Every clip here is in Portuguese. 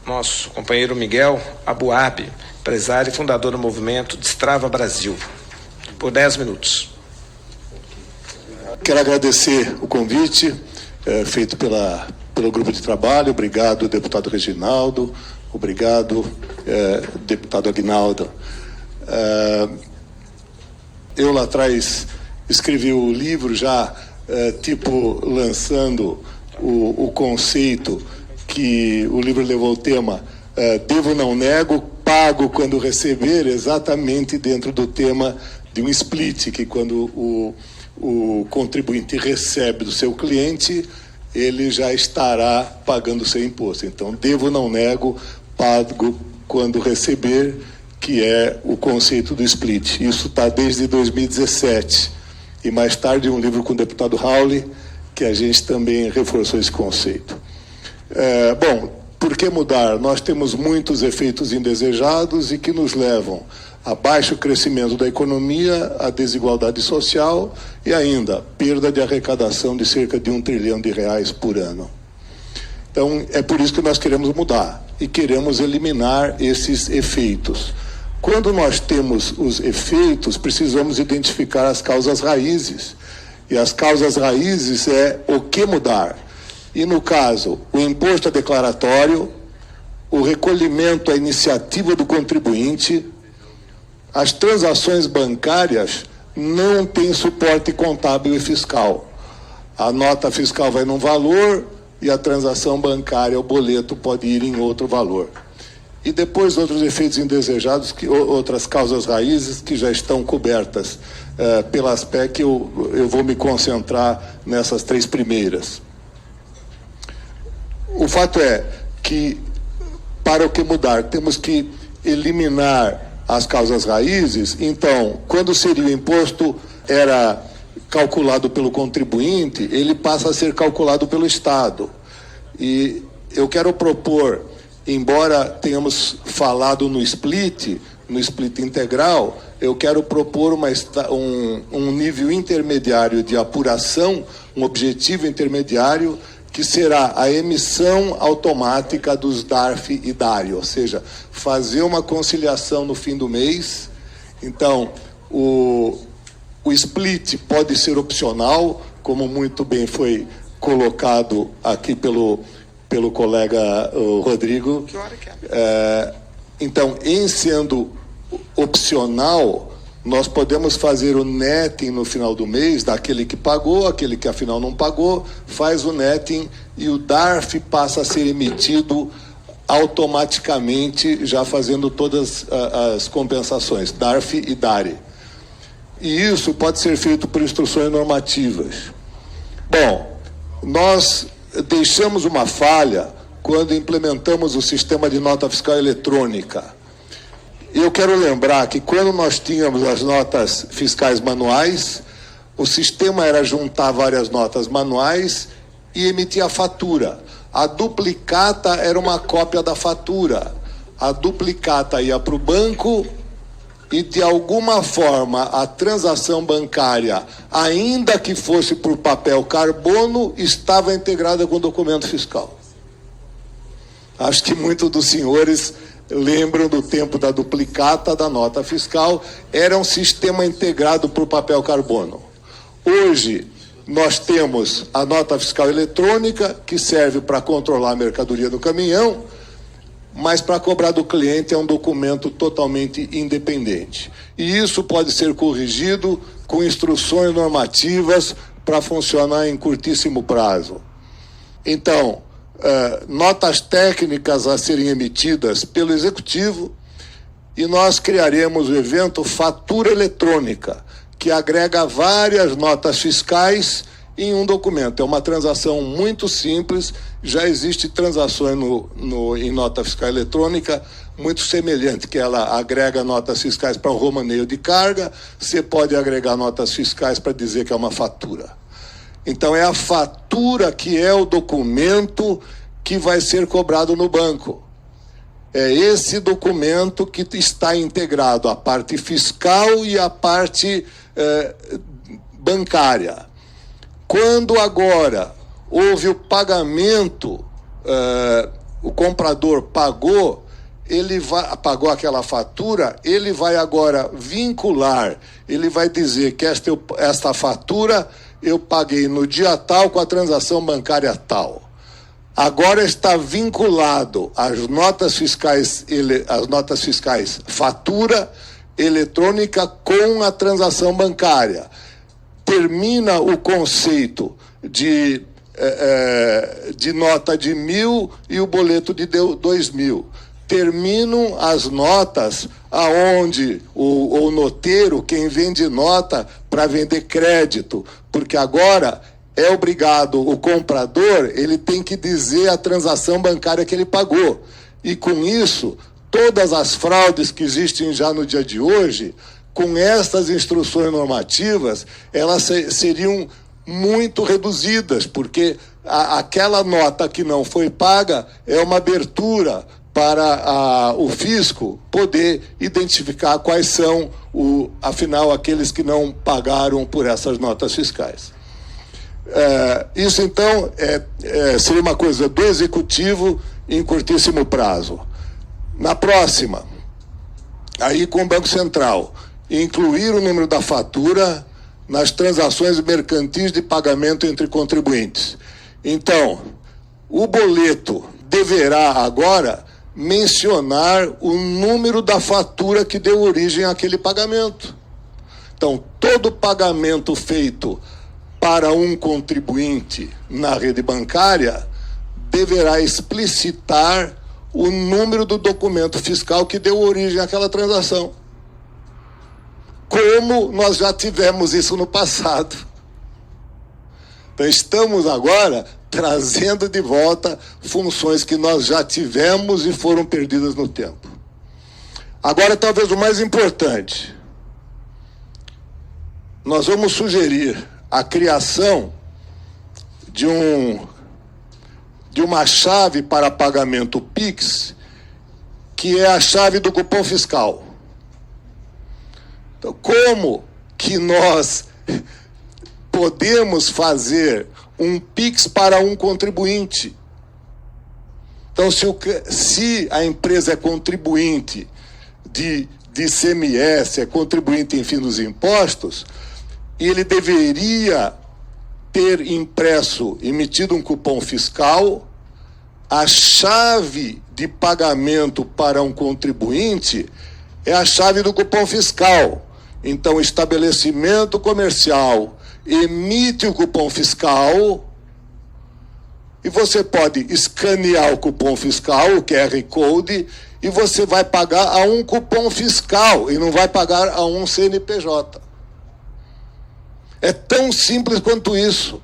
nosso companheiro Miguel Abuab, empresário e fundador do movimento Destrava Brasil, por 10 minutos. Quero agradecer o convite feito pelo grupo de trabalho. Obrigado, deputado Reginaldo. Obrigado, deputado Aguinaldo. Eu lá atrás escrevi o livro já, lançando o conceito que o livro levou o tema devo não nego, pago quando receber, exatamente dentro do tema de um split, que quando o contribuinte recebe do seu cliente, ele já estará pagando o seu imposto. Então, devo não nego, pago quando receber, que é o conceito do split. Isso está desde 2017. E mais tarde um livro com o deputado Rauli, que a gente também reforçou esse conceito. Por que mudar? Nós temos muitos efeitos indesejados e que nos levam a baixo crescimento da economia, a desigualdade social e ainda perda de arrecadação de cerca de R$1 trilhão por ano. Então, é por isso que nós queremos mudar e queremos eliminar esses efeitos. Quando nós temos os efeitos, precisamos identificar as causas raízes. E as causas raízes é o que mudar. E, no caso, o imposto declaratório, o recolhimento à iniciativa do contribuinte, as transações bancárias não têm suporte contábil e fiscal. A nota fiscal vai num valor e a transação bancária, o boleto, pode ir em outro valor. E depois outros efeitos indesejados, outras causas raízes que já estão cobertas pelas PEC, eu vou me concentrar nessas 3 primeiras. O fato é que, para o que mudar, temos que eliminar as causas raízes. Então, quando seria o imposto era calculado pelo contribuinte, ele passa a ser calculado pelo Estado. E eu quero propor, embora tenhamos falado no split integral, eu quero propor um nível intermediário de apuração, um objetivo intermediário, que será a emissão automática dos DARF e DARI, ou seja, fazer uma conciliação no fim do mês. Então, o split pode ser opcional, como muito bem foi colocado aqui pelo colega Rodrigo. Que hora que é? Então, em sendo opcional, nós podemos fazer o netting no final do mês, daquele que pagou, aquele que afinal não pagou, faz o netting e o DARF passa a ser emitido automaticamente, já fazendo todas as compensações, DARF e DARI. E isso pode ser feito por instruções normativas. Bom, nós deixamos uma falha quando implementamos o sistema de nota fiscal eletrônica. Eu quero lembrar que quando nós tínhamos as notas fiscais manuais, o sistema era juntar várias notas manuais e emitir a fatura. A duplicata era uma cópia da fatura. A duplicata ia para o banco e, de alguma forma, a transação bancária, ainda que fosse por papel carbono, estava integrada com o documento fiscal. Acho que muitos dos senhores lembram do tempo da duplicata da nota fiscal, era um sistema integrado por papel carbono. Hoje, nós temos a nota fiscal eletrônica, que serve para controlar a mercadoria do caminhão, mas para cobrar do cliente é um documento totalmente independente. E isso pode ser corrigido com instruções normativas para funcionar em curtíssimo prazo. Então, notas técnicas a serem emitidas pelo Executivo, e nós criaremos o evento Fatura Eletrônica, que agrega várias notas fiscais em um documento. É uma transação muito simples, já existe transações em nota fiscal eletrônica muito semelhante, que ela agrega notas fiscais para o romaneio de carga, você pode agregar notas fiscais para dizer que é uma fatura. Então é a fatura que é o documento que vai ser cobrado no banco. É esse documento que está integrado a parte fiscal e a parte bancária. Quando agora houve o pagamento, o comprador pagou, pagou aquela fatura, ele vai agora vincular, ele vai dizer que esta fatura eu paguei no dia tal com a transação bancária tal. Agora está vinculado às notas fiscais fatura eletrônica com a transação bancária. Termina o conceito de nota de 1.000 e o boleto de 2.000. Terminam as notas aonde o noteiro, quem vende nota para vender crédito, porque agora é obrigado, o comprador, ele tem que dizer a transação bancária que ele pagou. E com isso, todas as fraudes que existem já no dia de hoje, com estas instruções normativas, elas seriam muito reduzidas, porque aquela nota que não foi paga é uma abertura para o fisco poder identificar quais são, afinal, aqueles que não pagaram por essas notas fiscais. Isso, então, seria uma coisa do Executivo em curtíssimo prazo. Na próxima, aí com o Banco Central, incluir o número da fatura nas transações mercantis de pagamento entre contribuintes. Então, o boleto deverá agora mencionar o número da fatura que deu origem àquele pagamento. Então, todo pagamento feito para um contribuinte na rede bancária deverá explicitar o número do documento fiscal que deu origem àquela transação. Como nós já tivemos isso no passado. Então, estamos agora trazendo de volta funções que nós já tivemos e foram perdidas no tempo. Agora, talvez o mais importante, nós vamos sugerir a criação de uma chave para pagamento PIX, que é a chave do cupom fiscal. Então, como que nós podemos fazer um PIX para um contribuinte? Então, se a empresa é contribuinte de ICMS, é contribuinte, enfim, dos impostos, ele deveria ter emitido um cupom fiscal, a chave de pagamento para um contribuinte é a chave do cupom fiscal. Então, o estabelecimento comercial emite o cupom fiscal e você pode escanear o cupom fiscal, o QR Code, e você vai pagar a um cupom fiscal e não vai pagar a um CNPJ. É tão simples quanto isso.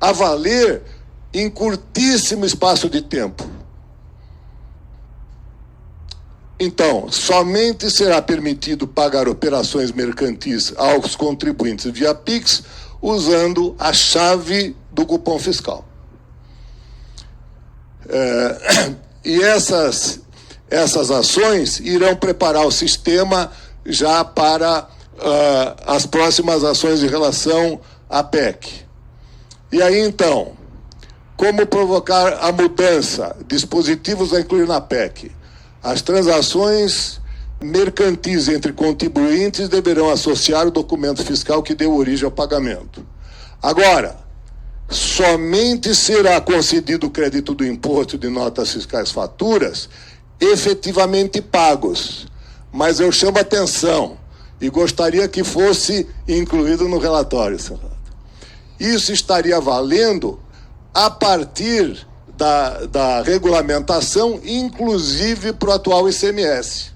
A valer em curtíssimo espaço de tempo. Então, somente será permitido pagar operações mercantis aos contribuintes via PIX usando a chave do cupom fiscal. E essas ações irão preparar o sistema já para as próximas ações em relação à PEC. E aí, então, como provocar a mudança? Dispositivos a incluir na PEC. As transações mercantis entre contribuintes deverão associar o documento fiscal que deu origem ao pagamento. Agora, somente será concedido o crédito do imposto de notas fiscais faturas efetivamente pagos. Mas eu chamo a atenção e gostaria que fosse incluído no relatório, senador. Isso estaria valendo a partir da regulamentação, inclusive para o atual ICMS.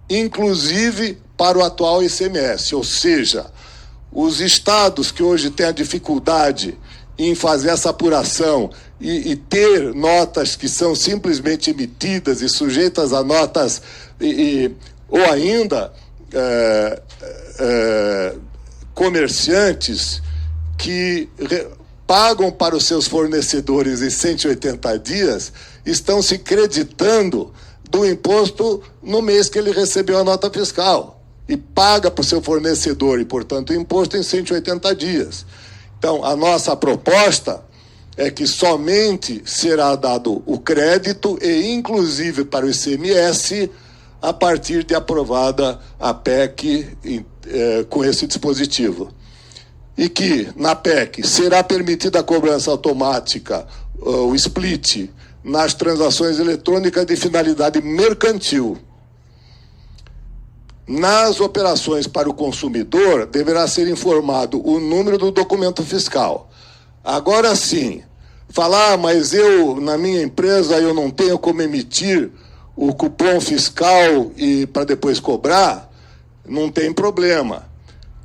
Inclusive para o atual ICMS, ou seja, os estados que hoje têm a dificuldade em fazer essa apuração e ter notas que são simplesmente emitidas e sujeitas a notas, ou ainda comerciantes que pagam para os seus fornecedores em 180 dias, estão se creditando do imposto no mês que ele recebeu a nota fiscal e paga para o seu fornecedor e, portanto, o imposto em 180 dias. Então, a nossa proposta é que somente será dado o crédito e inclusive para o ICMS a partir de aprovada a PEC com esse dispositivo. E que, na PEC, será permitida a cobrança automática, o split, nas transações eletrônicas de finalidade mercantil. Nas operações para o consumidor, deverá ser informado o número do documento fiscal. Agora sim, falar, mas na minha empresa, eu não tenho como emitir o cupom fiscal e para depois cobrar, não tem problema.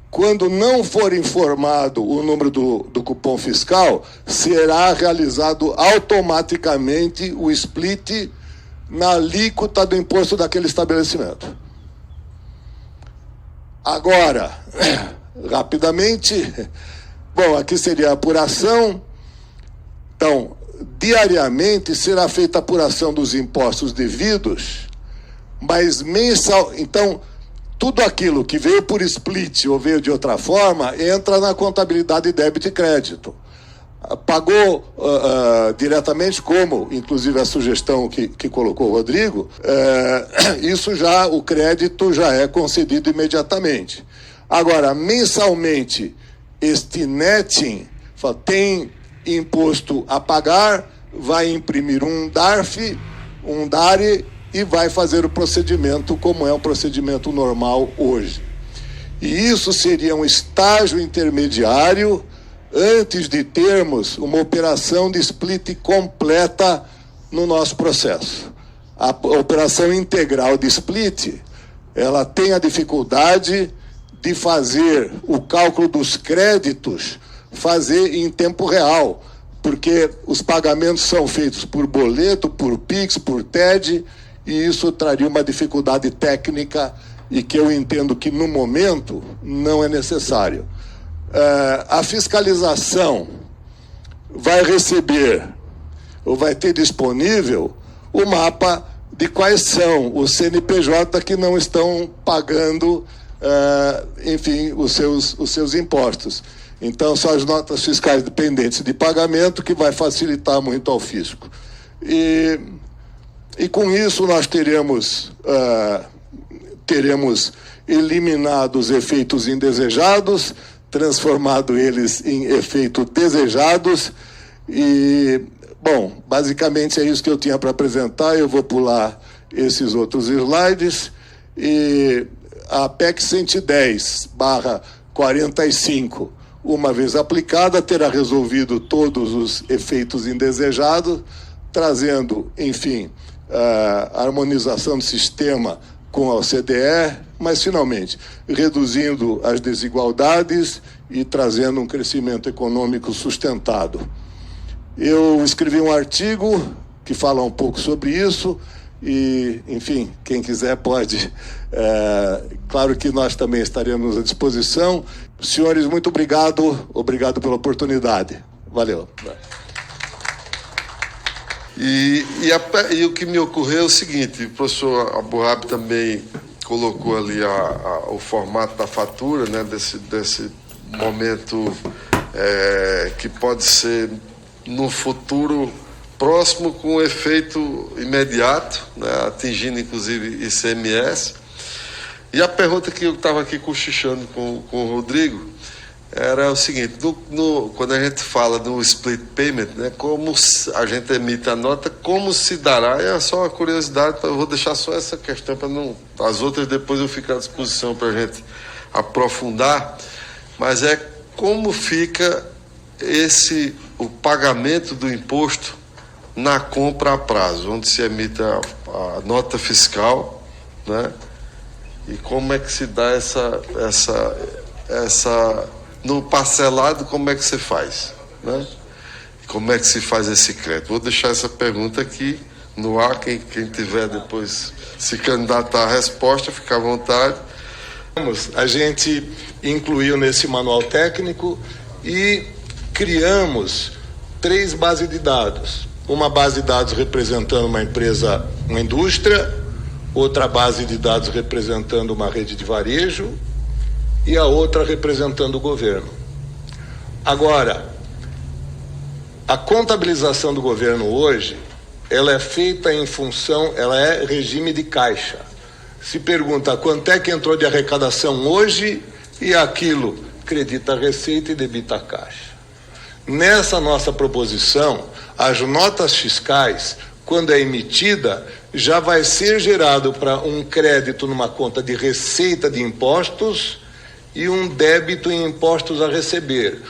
Quando não for informado o número do cupom fiscal, será realizado automaticamente o split na alíquota do imposto daquele estabelecimento. Agora, rapidamente, bom, aqui seria a apuração. Então, diariamente será feita a apuração dos impostos devidos, mas mensal. Então, tudo aquilo que veio por split ou veio de outra forma entra na contabilidade de débito e crédito. Pagou diretamente, como inclusive a sugestão que colocou o Rodrigo, isso já, o crédito já é concedido imediatamente. Agora, mensalmente, este netting tem imposto a pagar, vai imprimir um DARF, um DARE e vai fazer o procedimento como é um procedimento normal hoje. E isso seria um estágio intermediário antes de termos uma operação de split completa no nosso processo. A operação integral de split, ela tem a dificuldade de fazer o cálculo dos créditos, fazer em tempo real, porque os pagamentos são feitos por boleto, por Pix, por TED, e isso traria uma dificuldade técnica e que eu entendo que no momento não é necessário. A fiscalização vai receber ou vai ter disponível o mapa de quais são os CNPJ que não estão pagando, enfim, os seus impostos. Então, são as notas fiscais dependentes de pagamento que vai facilitar muito ao fisco. E com isso nós teremos eliminado os efeitos indesejados, transformado eles em efeitos desejados e, bom, basicamente é isso que eu tinha para apresentar. Eu vou pular esses outros slides e a PEC 110/45, uma vez aplicada, terá resolvido todos os efeitos indesejados, trazendo, enfim, a harmonização do sistema com a OCDE, mas, finalmente, reduzindo as desigualdades e trazendo um crescimento econômico sustentado. Eu escrevi um artigo que fala um pouco sobre isso e, enfim, quem quiser pode. Claro que nós também estaremos à disposição. Senhores, muito obrigado. Obrigado pela oportunidade. Valeu. E o que me ocorreu é o seguinte: o professor Abuhab também colocou ali o formato da fatura, né, desse momento que pode ser no futuro próximo com efeito imediato, né, atingindo inclusive ICMS. E a pergunta que eu estava aqui cochichando com o Rodrigo era o seguinte: quando a gente fala do split payment, né, como a gente emite a nota, como se dará? É só uma curiosidade, eu vou deixar só essa questão para não. As outras depois eu fico à disposição para a gente aprofundar, mas como fica o pagamento do imposto na compra a prazo, onde se emite a nota fiscal, né? E como é que se dá essa no parcelado, como é que você faz, né? Como é que se faz esse crédito? Vou deixar essa pergunta aqui no ar, quem tiver depois se candidatar à resposta, fica à vontade. A gente incluiu nesse manual técnico e criamos 3 bases de dados. Uma base de dados representando uma empresa, uma indústria, outra base de dados representando uma rede de varejo e a outra representando o governo. Agora, A contabilização do governo hoje, ela é feita em função, ela é regime de caixa. Se pergunta quanto é que entrou de arrecadação hoje e aquilo acredita a receita e debita a caixa. Nessa nossa proposição, as notas fiscais, quando é emitida, já vai ser gerado para um crédito numa conta de receita de impostos e um débito em impostos a receber,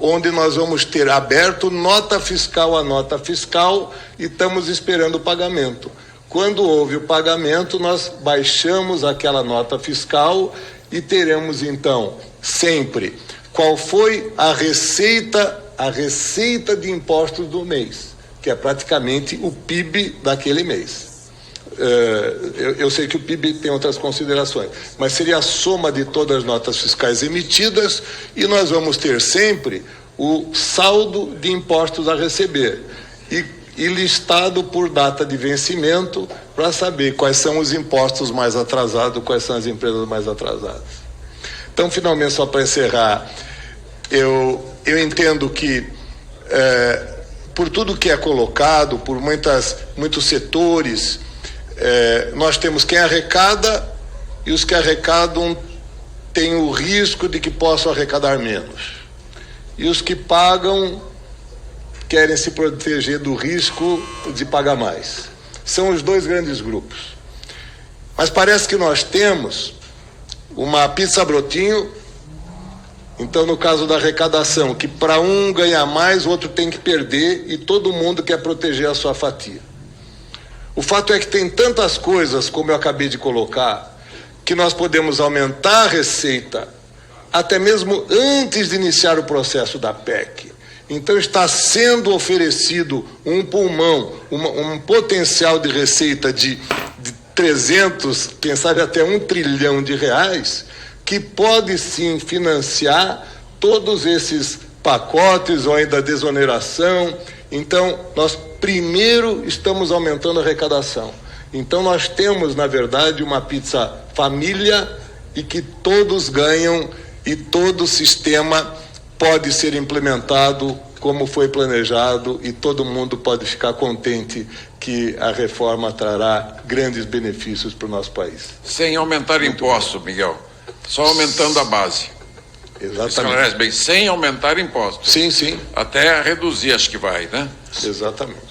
onde nós vamos ter aberto nota fiscal a nota fiscal e estamos esperando o pagamento. Quando houve o pagamento, nós baixamos aquela nota fiscal e teremos então sempre qual foi a receita de impostos do mês, que é praticamente o PIB daquele mês. Eu sei que o PIB tem outras considerações, mas seria a soma de todas as notas fiscais emitidas e nós vamos ter sempre o saldo de impostos a receber e listado por data de vencimento para saber quais são os impostos mais atrasados, quais são as empresas mais atrasadas. Então, finalmente, só para encerrar, eu entendo que por tudo que é colocado, por muitos setores, nós temos quem arrecada e os que arrecadam têm o risco de que possam arrecadar menos. E os que pagam querem se proteger do risco de pagar mais. São os dois grandes grupos. Mas parece que nós temos uma pizza brotinho. Então, no caso da arrecadação, que para um ganhar mais, o outro tem que perder e todo mundo quer proteger a sua fatia. O fato é que tem tantas coisas, como eu acabei de colocar, que nós podemos aumentar a receita até mesmo antes de iniciar o processo da PEC. Então está sendo oferecido um pulmão, um potencial de receita de 300, quem sabe até 1 trilhão de reais, que pode sim financiar todos esses pacotes ou ainda desoneração. Então, nós primeiro estamos aumentando a arrecadação. Então, nós temos, na verdade, uma pizza família e que todos ganham e todo o sistema pode ser implementado como foi planejado e todo mundo pode ficar contente que a reforma trará grandes benefícios para o nosso país. Sem aumentar impostos, Miguel. Só aumentando a base. Exatamente. Esclarece bem, sem aumentar impostos. Sim, sim. Até reduzir, acho que vai, né? Exatamente.